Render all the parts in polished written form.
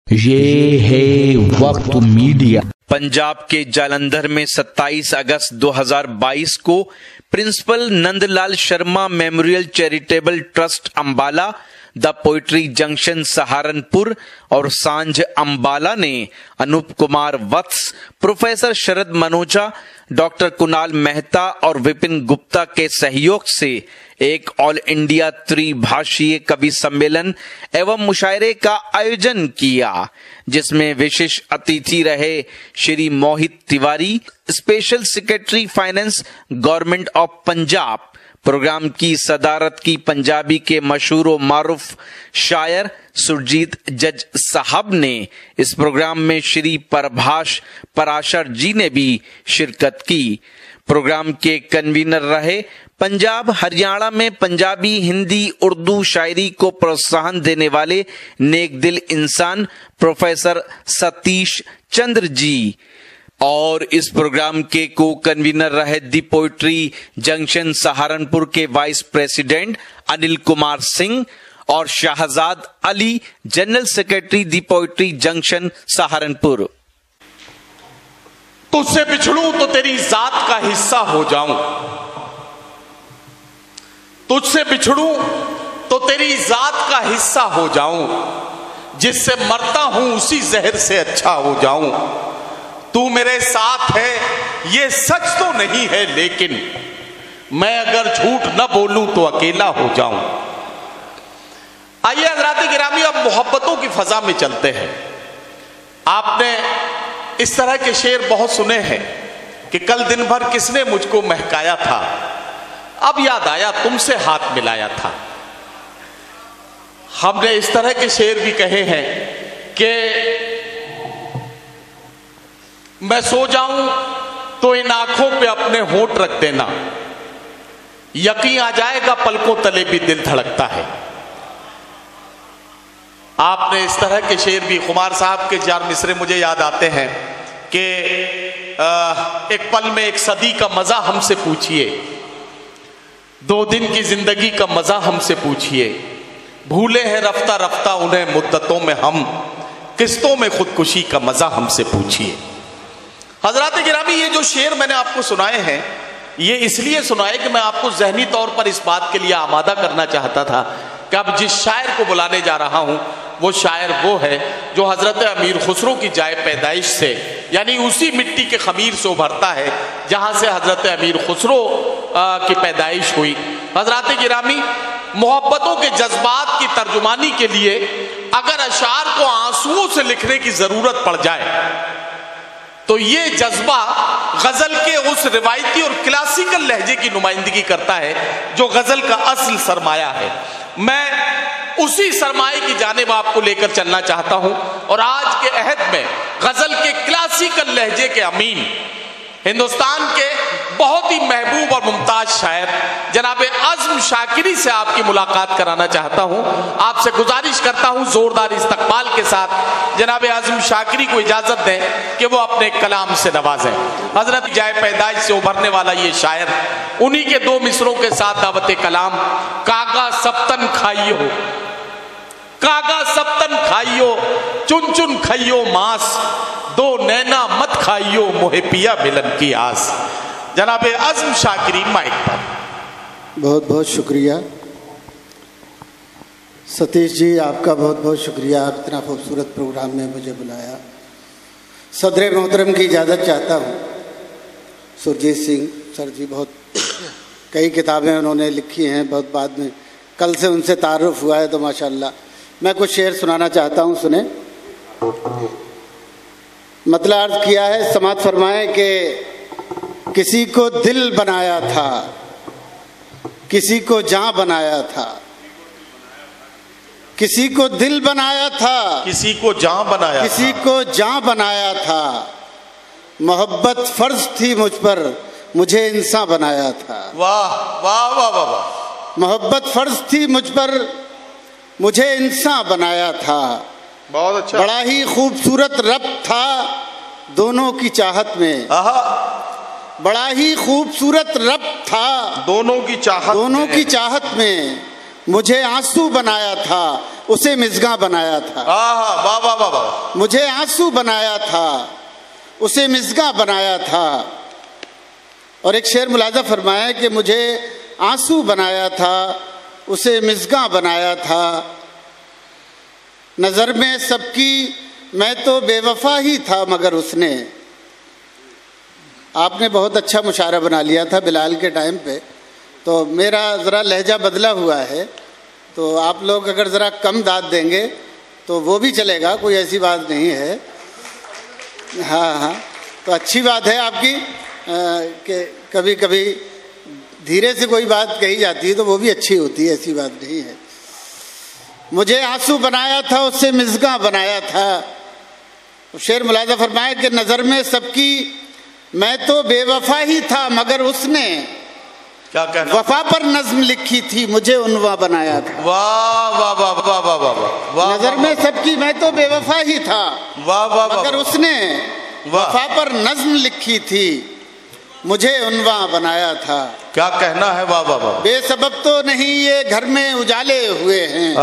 ये है वक्त मीडिया। पंजाब के जालंधर में 27 अगस्त 2022 को principal Nandlal Sharma memorial charitable trust Ambala, the poetry junction Saharanpur और सांझ अंबाला ने अनूप कुमार वत्स, प्रोफेसर शरद मनोजा, डॉक्टर कुणाल मेहता और विपिन गुप्ता के सहयोग से एक ऑल इंडिया त्रिभाषीय कवि सम्मेलन एवं मुशायरे का आयोजन किया, जिसमें विशेष अतिथि रहे Shri Mohit Tiwari, special secretary finance, government of Punjab. Programme की सदारत की पंजाबी के मशहूर व मारूफ शायर सुरजीत जज साहब ने। इस प्रोग्राम में श्री प्रभाष पराशर जी ने भी शिरकत की। प्रोग्राम के कन्वीनर रहे पंजाब हरियाणा में पंजाबी, हिंदी, उर्दू शायरी को प्रोत्साहन देने वाले नेक दिल इंसान प्रोफेसर सतीश चंद्र जी, और इस प्रोग्राम के को कन्वीनर रहे दी पोइट्री जंक्शन सहारनपुर के वाइस प्रेसिडेंट अनिल कुमार सिंह और शाहजाद अली, जनरल सेक्रेटरी दी पोइट्री जंक्शन सहारनपुर। तुझसे बिछड़ूं तो तेरी जात का हिस्सा हो जाऊं, तुझसे बिछड़ूं तो तेरी जात का हिस्सा हो जाऊं, जिससे मरता हूं उसी जहर से अच्छा हो जाऊं। तू मेरे साथ है ये सच तो नहीं है, लेकिन मैं अगर झूठ न बोलूं तो अकेला हो जाऊं। आइए हज़रात गिरामी, अब मोहब्बतों की फजा में चलते हैं। आपने इस तरह के शेर बहुत सुने हैं कि कल दिन भर किसने मुझको महकाया था, अब याद आया तुमसे हाथ मिलाया था। हमने इस तरह के शेर भी कहे हैं कि मैं सो जाऊं तो इन आंखों पे अपने होंठ रख देना, यकीन आ जाएगा पलकों तले भी दिल धड़कता है। आपने इस तरह के शेर भी, कुमार साहब के 4 मिसरे मुझे याद आते हैं कि एक पल में एक सदी का मजा हमसे पूछिए, 2 दिन की जिंदगी का मजा हमसे पूछिए, भूले हैं रफ्ता रफ्ता उन्हें मुद्दतों में हम, किस्तों में खुदकुशी का मजा हमसे पूछिए। हजरात गिरामी, ये जो शेर मैंने आपको सुनाए हैं, ये इसलिए सुनाए कि मैं आपको जहनी तौर पर इस बात के लिए आमादा करना चाहता था कि अब जिस शायर को बुलाने जा रहा हूं वो शायर वो है जो हजरत अमीर खुसरो की जाए पैदाइश से, यानी उसी मिट्टी के खमीर से उभरता है जहां से हजरत अमीर खुसरो की पैदाइश हुई। हजरात गिरामी, मोहब्बतों के जज्बात की तर्जुमानी के लिए अगर अशार को आंसुओं से लिखने की जरूरत पड़ जाए तो ये जज्बा गजल के उस रिवायती और क्लासिकल लहजे की नुमाइंदगी करता है जो गजल का असल सरमाया है। मैं उसी सरमाए की जानिब आपको लेकर चलना चाहता हूं और आज के अहद में गजल के क्लासिकल लहजे के अमीन, हिंदुस्तान के बहुत ही महबूब और मुमताज शायर जनाब अज़्म शाकिरी से आपकी मुलाकात कराना चाहता हूं। आपसे गुजारिश करता हूं जोरदार इस्तकबाल के साथ जनाब अज़्म शाकिरी को इजाजत दें कि वो अपने कलाम से नवाजें। हजरत जाए पैदाइश से उभरने वाला ये शायर उन्हीं के 2 मिसरों के साथ दावत कलाम। कागा सप्तन खाइयो, कागा सप्तन खाइयो, चुन चुन खाइयो मांस, 2 नैना मत खाइयो मोहे पिया मिलन की आस। जनाबे अज़्म शाकिरी माइक पर। बहुत बहुत शुक्रिया सतीश जी, आपका बहुत बहुत शुक्रिया, आप इतना खूबसूरत प्रोग्राम में मुझे बुलाया। सदर मोहतरम की इजाज़त चाहता हूँ। सुरजीत सिंह सर जी बहुत कई किताबें उन्होंने लिखी हैं, बहुत बाद में कल से उनसे तारुफ हुआ है तो माशाल्लाह। मैं कुछ शेर सुनाना चाहता हूँ, सुने। मतलब अर्ज किया है, समात फरमाए कि किसी को दिल बनाया था, किसी को जान बनाया था, किसी को दिल बनाया था, किसी को जान बनाया, किसी को जान बनाया था। मोहब्बत फर्ज थी मुझ पर, मुझे इंसान बनाया था। वाह वाह वाह वाह वाह। मोहब्बत फर्ज थी मुझ पर, मुझे इंसान बनाया था। बहुत अच्छा। बड़ा ही खूबसूरत रब्त था दोनों की चाहत में। बड़ा ही खूबसूरत रब्त था दोनों की चाहत में मुझे आंसू बनाया था, उसे मिसगा बनाया था। वाह वाह वाह वाह। मुझे आंसू बनाया था, उसे मिसगा बनाया था। और एक शेर मुलाजा फरमाया कि मुझे आंसू बनाया था, उसे मिसगा बनाया था। नजर में सबकी मैं तो बेवफा ही था, मगर उसने। आपने बहुत अच्छा मुशायरा बना लिया था बिलाल के टाइम पे, तो मेरा ज़रा लहजा बदला हुआ है, तो आप लोग अगर ज़रा कम दाद देंगे तो वो भी चलेगा, कोई ऐसी बात नहीं है। हाँ हाँ, तो अच्छी बात है आपकी कि कभी कभी धीरे से कोई बात कही जाती है तो वो भी अच्छी होती है, ऐसी बात नहीं है। मुझे आंसू बनाया था, उससे मिसगा बनाया था। शेर मुलाजा फरमाया कि नज़र में सबकी मैं तो बेवफा ही था, मगर उसने क्या कहना, वफा पर नज्म लिखी थी, मुझे उन्वा बनाया था। वाह वाह वाह वाह वाह वाह वाह। नजर में सबकी मैं तो बेवफा ही था, वाह वाह, मगर उसने वफा पर नज्म लिखी थी, मुझे उन्वा बनाया था। क्या कहना है, वाह वाह वाह। बेसबब तो नहीं ये घर में उजाले हुए हैं,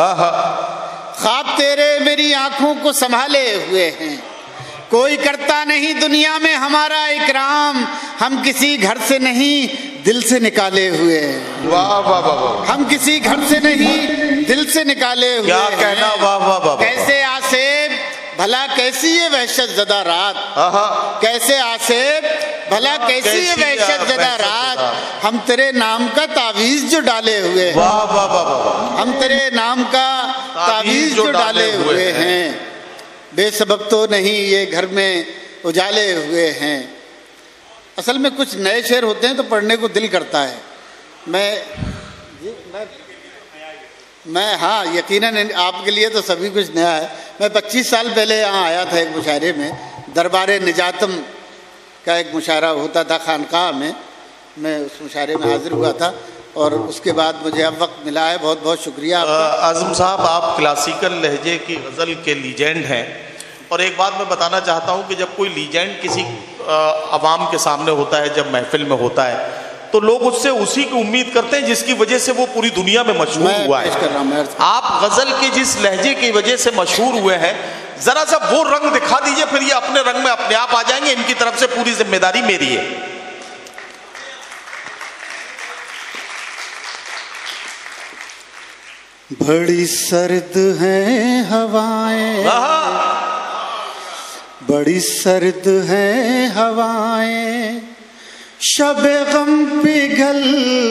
ख्वाब तेरे मेरी आंखों को संभाले हुए हैं। कोई करता नहीं दुनिया में हमारा इकराम, हम किसी घर से नहीं दिल से निकाले हुए हैं। वाह वाह वाह। हम किसी घर से नहीं दिल से निकाले हुए। क्या कहना, वाह वाह वाह। कैसे आसेब भला कैसी ये वहशत ज़दा रात, कैसे आसेब भला कैसी ये वहशत ज़दा रात, हम तेरे नाम का तावीज़ जो डाले हुए हैं। वाह वाह वाह। हम तेरे नाम का तावीज़ जो डाले हुए हैं। बेसबब तो नहीं ये घर में उजाले हुए हैं। असल में कुछ नए शेर होते हैं तो पढ़ने को दिल करता है। मैं हाँ, यकीनन आपके लिए तो सभी कुछ नया है। मैं 25 साल पहले यहाँ आया था एक मुशायरे में, दरबारे निजातम का एक मुशायरा होता था खानकाह में, मैं उस मुशायरे में हाजिर हुआ था और उसके बाद मुझे अब वक्त मिला है। बहुत बहुत शुक्रिया। आज़म साहब, आप क्लासिकल लहजे की गज़ल के लीजेंड हैं, और एक बात मैं बताना चाहता हूँ कि जब कोई लीजेंड किसी अवाम के सामने होता है, जब महफिल में होता है, तो लोग उससे उसी की उम्मीद करते हैं जिसकी वजह से वो पूरी दुनिया में मशहूर हुआ है। आप गज़ल के जिस लहजे की वजह से मशहूर हुए हैं, ज़रा सा वो रंग दिखा दीजिए, फिर ये अपने रंग में अपने आप आ जाएंगे। इनकी तरफ से पूरी जिम्मेदारी मेरी है। बड़ी सर्द हैं हवाएं, बड़ी सर्द हैं हवाएं, शबे गम पिघल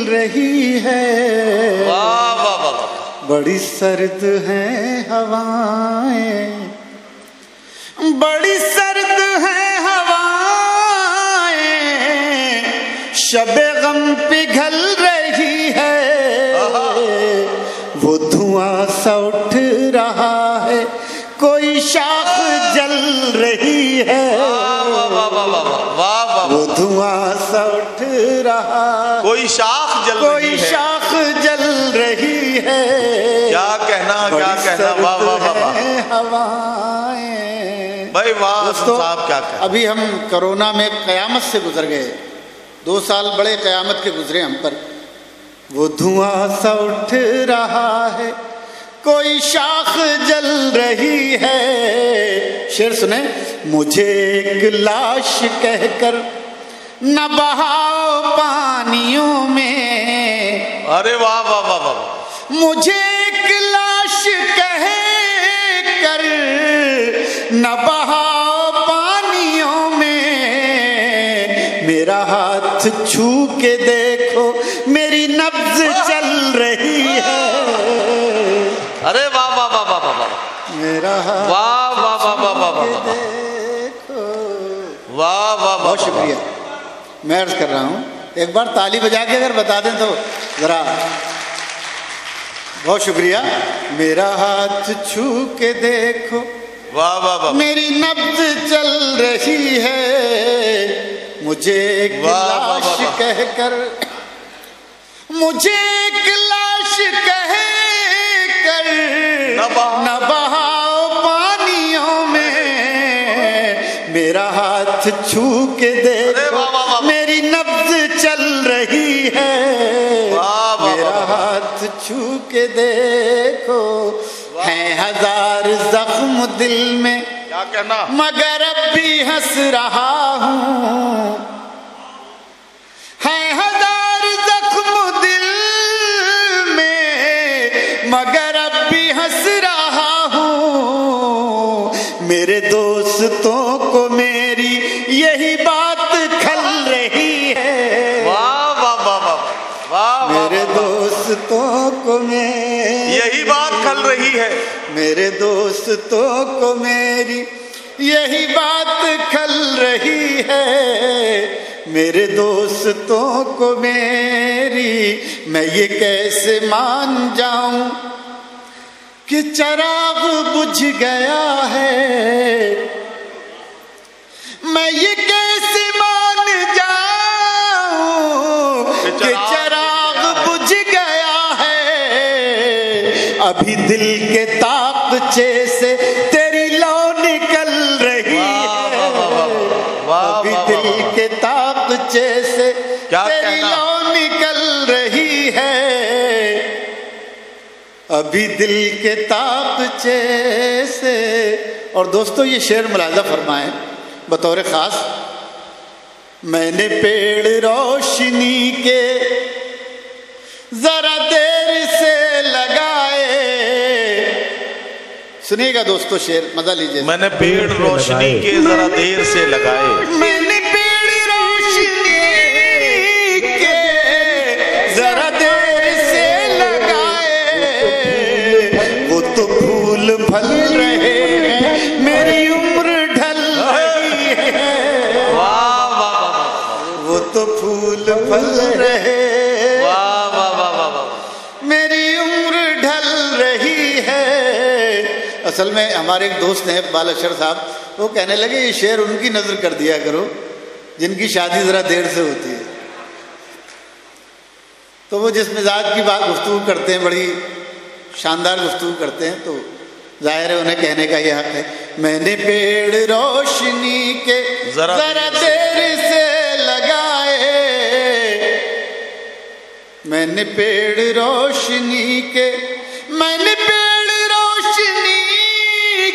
रही है। वाह वाह वाह। बड़ी सर्द हैं हवाएं, बड़ी सर्द हैं हवाएं, शबे गम पिघल रही है। वो धुआं सा उठ रहा है, कोई शाख जल रही है। वो धुआं सा उठ रहा, कोई शाख जल रही है, कोई शाख जल रही है। क्या कहना, क्या कहना, वाह वाह वाह। हवाएं भाई वाह साहब, क्या कहना। अभी हम कोरोना में कयामत से गुजर गए, 2 साल बड़े कयामत के गुजरे हम पर। वो धुआं सा उठ रहा है, कोई शाख जल रही है। शेर सुने। मुझे एक लाश कहकर न बहाओ पानियों में। अरे वाह वाह वाह वाह। मुझे एक लाश कहकर न बहाओ पानियों में, मेरा हाथ छू के देखो मेरी नब्ज चल रही है। अरे वाह वाह वाह वाह वाह। मेरा हाथ वाह वाह वाह वाह वाह वाह। देखो। वाह वाह, बहुत शुक्रिया। मैं अर्ज कर रहा हूँ, एक बार ताली बजा के अगर बता दें तो जरा। बहुत शुक्रिया। मेरा हाथ छू के देखो, वाह वाह वाह, मेरी नब्ज चल रही है। मुझे एक लाश कहकर, मुझे एक लाश कहकर न बहाओ पानियों में, मेरा हाथ छू के देखो मेरी नब्ज चल रही है। मेरा हाथ छू के देखो हैं हजार जख्म दिल में, क्या कहना, मगर अब भी हंस रहा हूँ। हैं हजार जख्म दिल में, मगर अब भी हंस रहा हूँ। मेरे दोस्तों को मेरी यही बात खल रही है। वाह वाह वाह वाह वाह, मेरे दोस्तों को मेरी यही बात खल रही है। मेरे दोस्तों को मेरी यही बात खल रही है। मेरे दोस्तों को मेरी मैं ये कैसे मान जाऊं कि चिराग बुझ गया है। मैं ये कैसे मान जाऊं कि चिराग बुझ गया है। अभी दिल के ताकचे से तेरी लौ निकल रही है। अभी दिल के ताकचे से तेरी लौ निकल रही है। अभी दिल के ताकचे से। और दोस्तों ये शेर मुलाजा फरमाएं बतौर खास। मैंने पेड़ रोशनी के जरा देर से लगाए। सुनिएगा दोस्तों शेर, मजा लीजिए। मैंने पेड़ रोशनी के जरा देर से लगाए। मैंने पेड़ रोशनी के जरा देर से लगाए। वो तो फूल फल रहे हैं, मेरी उम्र ढल रही है। वाह वाह वाह, वो तो फूल फल रहे, वाह वाह वाह वाह, मेरी उम्र ढल रही है। असल में हमारे एक दोस्त हैं बालाशर साहब, वो कहने लगे ये शेर उनकी नजर कर दिया करो जिनकी शादी जरा देर से होती है। तो वो जिस मिजाज की बात गुफ्तगू करते हैं, बड़ी शानदार गुफ्तगू करते हैं, तो जाहिर है उन्हें कहने का यह हक है। मैंने पेड़ रोशनी के जरा देर से लगाए। मैंने पेड़ रोशनी के, मैंने पेड़ रोशनी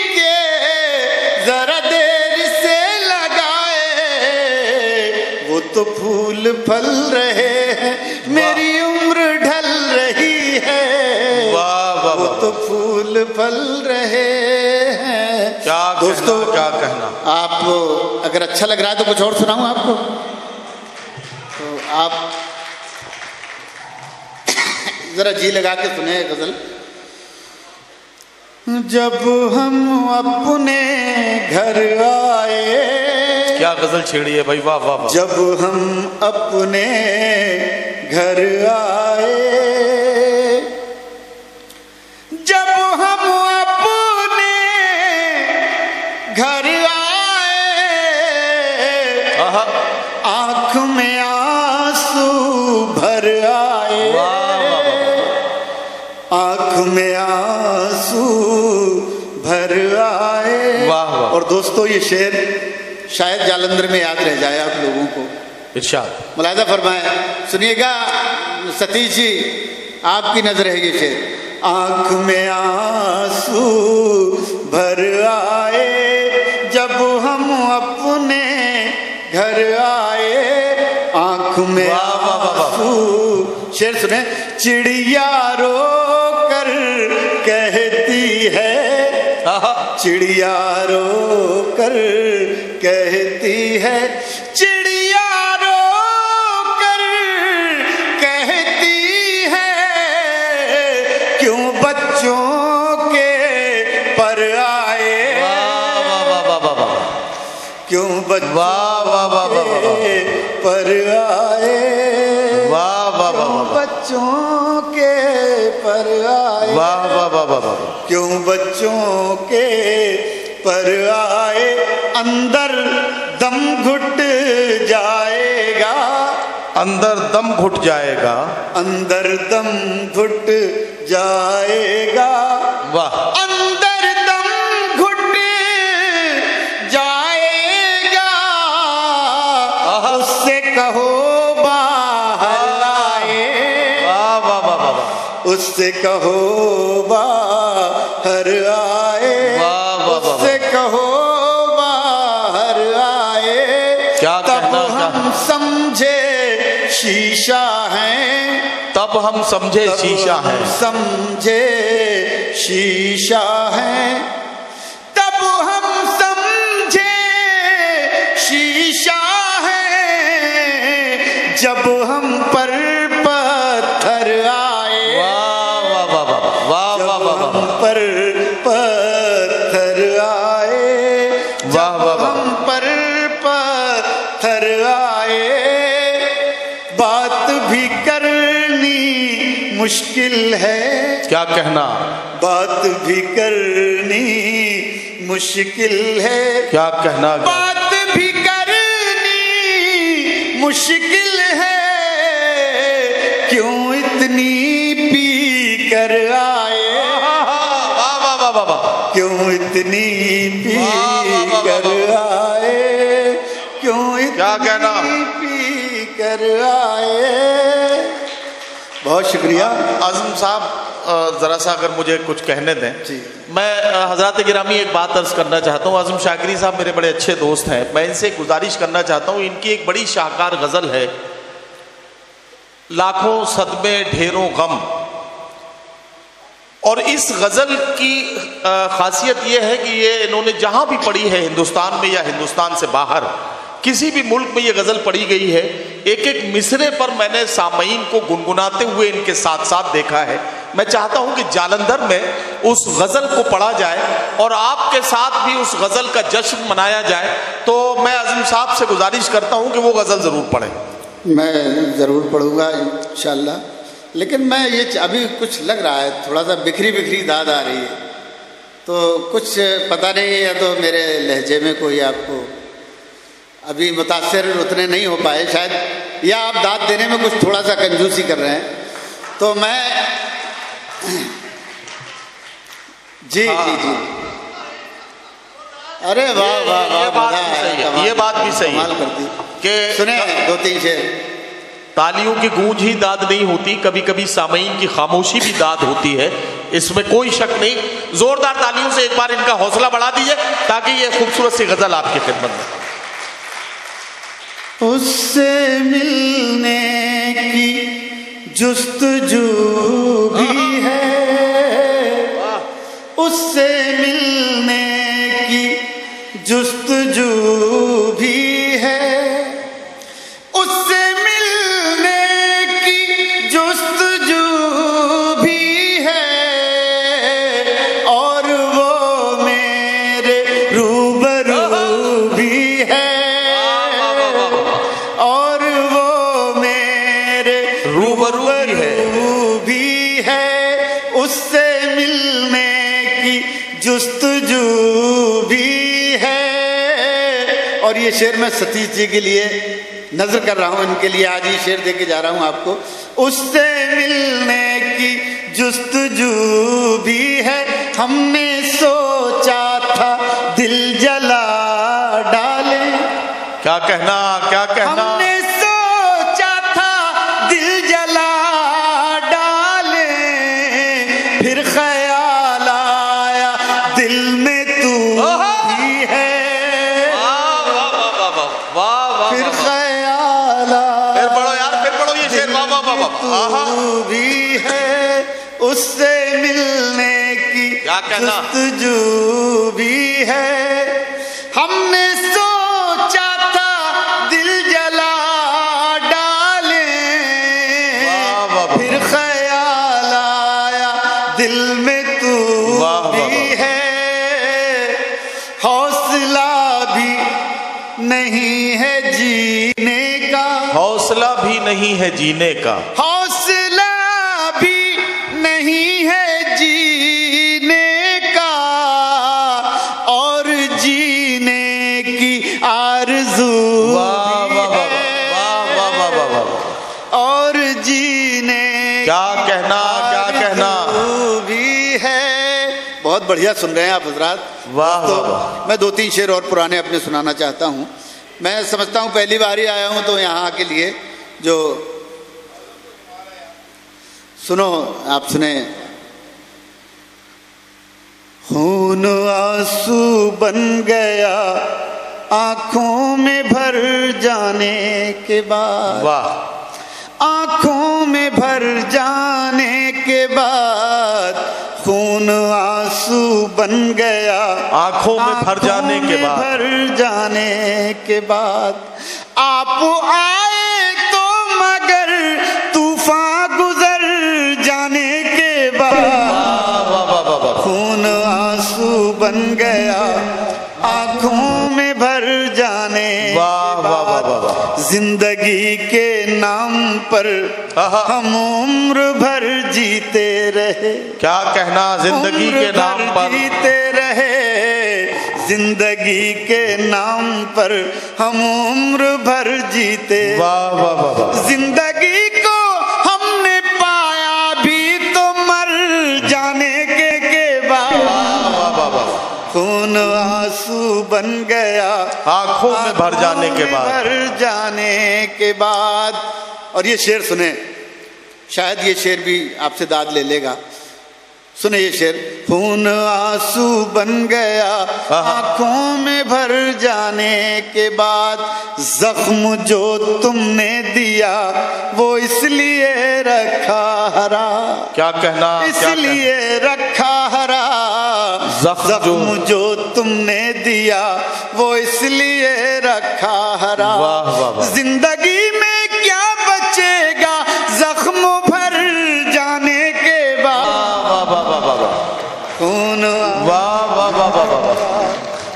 के जरा देर से लगाए। वो तो फूल फल रहे हैं, मेरी उम्र ढल रही है। वो तो फूल फल रहे हैं। क्या दोस्तों क्या कहना, आप अगर अच्छा लग रहा है तो कुछ और सुनाऊं आपको। तो आप जरा जी लगा के सुने गजल। जब हम अपने घर आए। क्या गजल छेड़ी है भाई, वाह वाह वाह। जब हम अपने घर आए, जब हम अपने घर आए, आंख में आंसू भर आए। आंख में आंसू भर आए। और दोस्तों ये शेर शायद जालंधर में याद रह जाए आप लोगों को। इरशाद मुलाहिजा फरमाए, सुनिएगा सतीश जी, आपकी नजर है ये शेर। आंख में आंसू भर आए, जब हम अपने घर आए। आंख में आंसू। शेर सुने। चिड़िया रो कर कहती है, चिड़िया रो कर कहती है, चिड़िया रो कर कहती है, क्यों बच्चों के पर आए। क्यों बच्चों के पर आए। बच्चों के पर आए। वाह वाह वाह वाह। क्यों बच्चों के पर आए। अंदर दम घुट जाएगा। अंदर दम घुट जाएगा। अंदर दम घुट जाएगा। वाह। अंदर दम घुट जाएगा। उससे कहो बाहर आए। वाह वाह वाह वाह। उससे कहो बाहर समझे शीशा है, तब हम समझे शीशा है, समझे शीशा है, तब हम समझे शीशा है, जब हम पर पत्थर आए, वाह वाह वाह वाह वाह वाह वाह वाह, हम पर पत्थर आए, वाह वाह वाह, हम पर पत्थर आए, बात भी करनी मुश्किल है, क्या कहना, बात भी करनी मुश्किल है, क्या कहना, बात भी करनी मुश्किल है, क्यों इतनी पी कर आए, वाह वाह वाह वाह वाह, क्यों इतनी पी कर आए, क्यों इतनी पी कर आए। बहुत शुक्रिया। आज़म साहब जरा सा अगर मुझे कुछ कहने दें जी। मैं हजरत गिरामी एक बात अर्ज करना चाहता हूँ। आज़म शाकिरी साहब मेरे बड़े अच्छे दोस्त हैं, मैं इनसे गुजारिश करना चाहता हूँ, इनकी एक बड़ी शाहकार गज़ल है, लाखों सदमे ढेरों गम, और इस गज़ल की खासियत यह है कि ये इन्होंने जहाँ भी पढ़ी है, हिंदुस्तान में या हिंदुस्तान से बाहर किसी भी मुल्क में ये गज़ल पढ़ी गई है, एक एक मिसरे पर मैंने सामईन को गुनगुनाते हुए इनके साथ साथ देखा है। मैं चाहता हूं कि जालंधर में उस गज़ल को पढ़ा जाए और आपके साथ भी उस गज़ल का जश्न मनाया जाए, तो मैं आज़म साहब से गुजारिश करता हूं कि वो गज़ल ज़रूर पढ़ें। मैं ज़रूर पढ़ूंगा इंशाल्लाह, लेकिन मैं ये अभी कुछ लग रहा है, थोड़ा सा बिखरी बिखरी दाद आ रही है, तो कुछ पता नहीं है, या तो मेरे लहजे में कोई आपको अभी मुतासिर उतने नहीं हो पाए शायद, या आप दाद देने में कुछ थोड़ा सा कंजूसी कर रहे हैं, तो मैं जी जी जी, अरे वाह वाह वाह, ये बात भी सही है, ये बात भी सही है कर दी कि सुने दो तीन शेर। तालियों की गूंज ही दाद नहीं होती, कभी कभी सामईन की खामोशी भी दाद होती है, इसमें कोई शक नहीं। जोरदार तालियों से एक बार इनका हौसला बढ़ा दीजिए ताकि ये खूबसूरत सी गजल आपकी खिदमत में। उससे मिलने की जुस्तजू भी है, उससे मिलने की जुस्तजू भी है, उससे मिलने की जुस्तजू भी है, और वो मेरे रूबरू भी है, और वो मेरे रूबरू भी है, उससे मिलने की जुस्तजू भी है। और ये शेर मैं सतीश जी के लिए नजर कर रहा हूं, इनके लिए आज ये शेर दे के जा रहा हूं आपको। उससे मिलने की जुस्तजू भी है, हमने सोचा था दिल जला डाले, क्या कहना, क्या कहना, हमने सोचा था दिल जला डाले, फिर ख्याल आया दिल में तू भी है, फिर ख्याल आया, फिर पढ़ो यार, फिर पढ़ो ये शेर, वाह वाह वाह वाह, तू भी है, उससे मिलने की क्या कहना, जुस्तजू भी है, हमने सोचा था दिल जला डाले, फिर ख्याल आया दिल में तू भी है, हौसला भी नहीं है जीने का, हौसला भी नहीं है जीने का, हौसला भी नहीं है जीने का, और जीने की आरज़ू भी है, और जीने क्या कहना, क्या कहना, भी है। बहुत बढ़िया सुन रहे हैं आप हजरात। वाह तो वाह। मैं दो तीन शेर और पुराने अपने सुनाना चाहता हूँ। मैं समझता हूँ पहली बार ही आया हूँ, तो यहाँ के लिए जो सुनो, आप सुने। खून आंसू बन गया आंखों में भर जाने के बाद, वाह, आंखों में भर जाने के बाद खून आंसू बन गया। आंखों में भर जाने के बाद, भर जाने के बाद आप आए तो मगर तूफान गुजर जाने के बाद खून आंसू बन गया आंखों में भर जाने के बाद। जिंदगी के नाम पर हम उम्र भर जीते रहे। क्या कहना, जिंदगी के नाम पर जीते रहे, जिंदगी के नाम पर हम उम्र भर जीते। वाह वाह वाह वाह। जिंदगी को हमने पाया भी तो मर जाने के बाद खून आंसू बन गया आंखों में भर जाने के बाद, भर जाने के बाद। और ये शेर सुने, शायद ये शेर भी आपसे दाद ले लेगा। सुने ये शेर, खून आंसू बन गया आंखों में भर जाने के बाद, जख्म जो तुमने दिया वो इसलिए रखा हरा। क्या कहना, इसलिए रखा हरा। जख्म जो तुमने दिया वो इसलिए रखा हरा। जिंदगी में क्या बचेगा जख्म भर जाने के बाद खून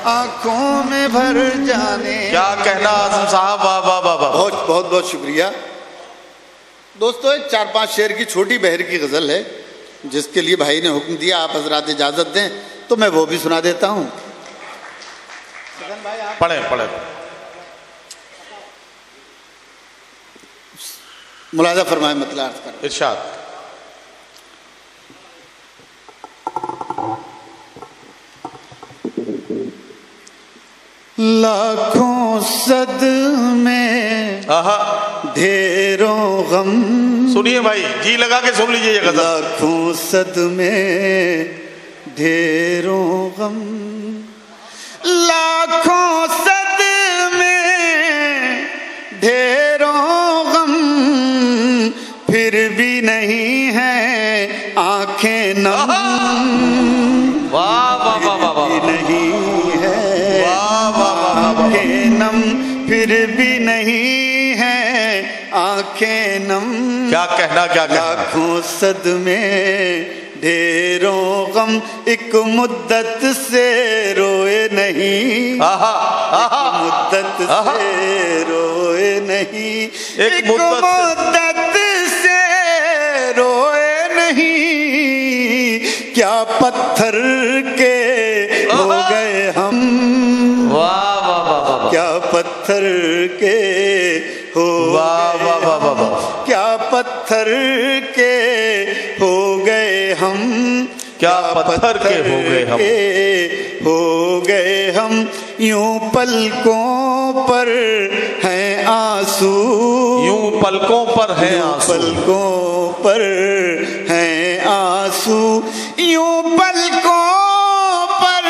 आंखों में भर जाने। क्या कहना आजम साहब, वाह वाह वाह। बहुत बहुत बहुत शुक्रिया दोस्तों। एक 4-5 शेर की छोटी बहर की गजल है जिसके लिए भाई ने हुक्म दिया, आप हजरात इजाजत दें तो मैं वो भी सुना देता हूं। पढ़े पढ़े। मुलाजा फरमाए, मतलब अर्ज कर। इरशाद। लाखों सद में ढेरों गम। सुनिए भाई, जी लगा के सुन लीजिए ये गजल। लाखों सद में ढेरों गम, लाखों सद में ढेरों गम, फिर भी नहीं है आंखें नम। वाह वाह वाह वाह। नहीं है आंखें नम, फिर भी नहीं है आंखें नम। क्या कहना, क्या कहना। लाखों सद में ढेरों गम, एक मुद्दत से रोए नहीं। मुद्दत से रोए नहीं, एक मुद्दत से रोए नहीं। क्या पत्थर के हो गए हम। वाह वाह वाह। क्या पत्थर के हो, वाह वाह वाह वाह। क्या पत्थर के हो गए हम। क्या पत्थर के हो गए हम। हो गए हम, यूं पलकों पर हैं आंसू। यूं पलकों पर हैं आंसू। पलकों पर हैं आंसू, यूं पलकों पर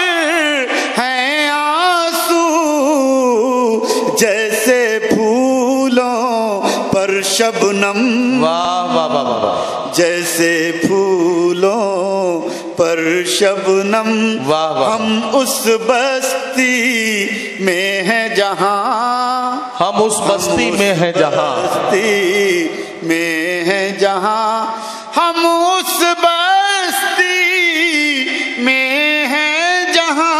हैं आंसू। जैसे फूलों पर शबनम। वाह वाह वाह वाह। जैसे फूलों पर शबनम। वाह वाह। हम उस बस्ती में हैं जहां, हम उस बस्ती में हैं जहां, बस्ती में हैं जहां, हम उस बस्ती में हैं जहां।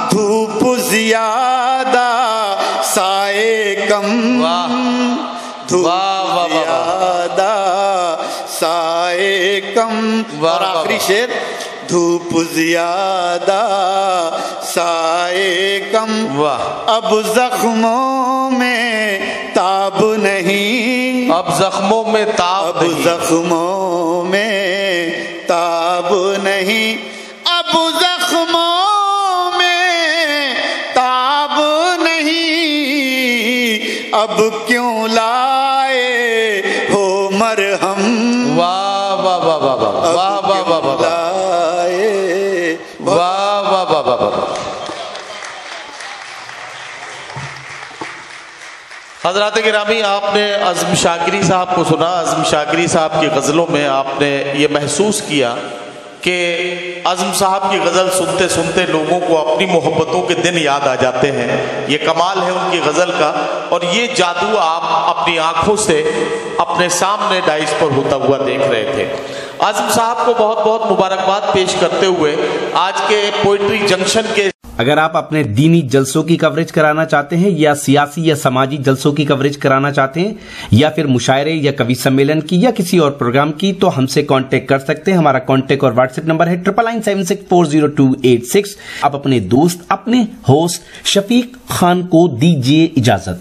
धूप ज्यादा साए कम। धूप ज्यादा साए कम। और आखिरी शेर, धूप ज्यादा साए कम। अब जख्मों में ताब नहीं। अब जख्मों में ताब नहीं। अब जख्मों में ताब नहीं। अब जख्मों में ताब नहीं। अब क्यों लाए हो मरहम। वाह वाह वाह वाह वाह वाह वाह वाह लाए। वाह वाह वाह वाह। हजरात गिरामी, आपने अज़्म शाकिरी साहब को सुना। अज़्म शाकिरी साहब की गज़लों में आपने ये महसूस किया कि अज़्म साहब की गज़ल सुनते सुनते लोगों को अपनी मोहब्बतों के दिन याद आ जाते हैं। ये कमाल है उनकी गज़ल का, और ये जादू आप अपनी आंखों से अपने सामने डाइस पर होता हुआ देख रहे थे। अज़्म साहब को बहुत बहुत मुबारकबाद पेश करते हुए आज के पोइट्री जंक्शन के, अगर आप अपने दीनी जलसों की कवरेज कराना चाहते हैं या सियासी या समाजी जलसों की कवरेज कराना चाहते हैं या फिर मुशायरे या कवि सम्मेलन की या किसी और प्रोग्राम की, तो हमसे कांटेक्ट कर सकते हैं। हमारा कांटेक्ट और व्हाट्सएप नंबर है 9976400286। आप अपने दोस्त, अपने होस्ट शफीक खान को दीजिए इजाजत।